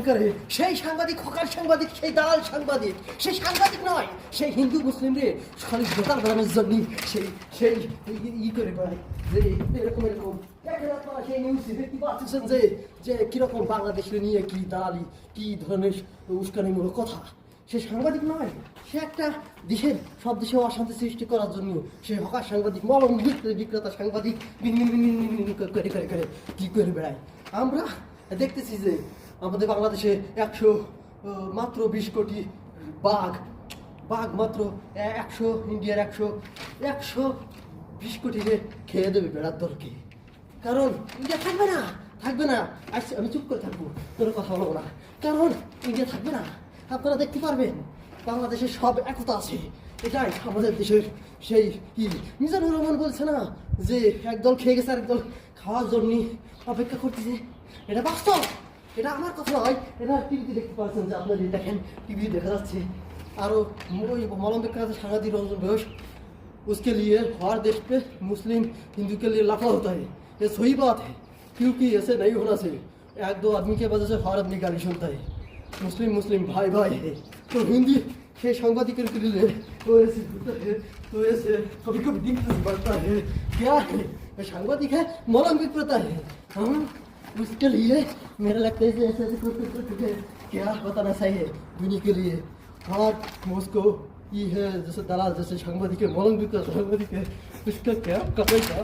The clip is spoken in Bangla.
করে সেই সাংবাদিক, হকার সাংবাদিক, সেই দালাল সাংবাদিক, সেই সাংবাদিক নয়, সেই হিন্দু মুসলিমদের খালি ভোটার বানানোর জন্য সেই সেই করে বেড়ায় যে এরকম এরকম সেই নিউজে দেখতে পাচ্ছেন যে যে কিরকম বাংলাদেশের নিয়ে কি দালালি, কি ধরনের উস্কানিমূলক কথা। সে সাংবাদিক নয়, সে একটা দেশের সব দেশে অশান্তি সৃষ্টি করার জন্য সে হকার সাংবাদিক, মলম বিক্রেতা সাংবাদিক করে করে করে কি করে বেড়ায়। আমরা দেখতেছি যে আমাদের বাংলাদেশে মাত্র 20 কোটি বাঘ মাত্র 100, ইন্ডিয়ার 120 কোটিকে খেয়ে দেবে বেড়ার দলকে। কারণ ইন্ডিয়া থাকবে না। আচ্ছা আমি চুপ করে থাকবো, কোনো কথা বলবো না, কারণ ইন্ডিয়া থাকবে না। আপনারা দেখতে পারবেন বাংলাদেশের সব একতা আছে। এটাই আমাদের দেশের সেই মিজানুর রহমান বলছে না যে একদল খেয়ে গেছে আরেকদল খাওয়ার জন্য অপেক্ষা করতেছে। এটা বাস্তব, এটা আমার কথা নয়, এটা টিভিতে দেখতে পাচ্ছেন যে আপনারা দেখেন, টিভি দেখা যাচ্ছে। আরও ওই मौलवी विक्रेता सांगादी रोजन बेहोश उसके लिए हर देश पे मुस्लिम हिंदू के लिए लफड़ा होता है। ये सही बात है, क्योंकि ऐसे नहीं होना चाहिए। एक दो आदमी के वजह से हर आदमी गाली सुनता है। मुस्लिम भाई है, तो हिंदी से सांबादिकों के लिए तो ऐसे कभी कभी दिन बढ़ता है। क्या है सांबादिक है, मौलवी विक्रेता है, हम उसके लिए मेरा लगता है ऐसे करते क्या बताना चाहिए दुनिया के लिए। और मॉस्को ये है जैसे दलाल, जैसे सांबादिक है, मौलवी विक्रेता सांबादिक है, इसका क्या करेगा।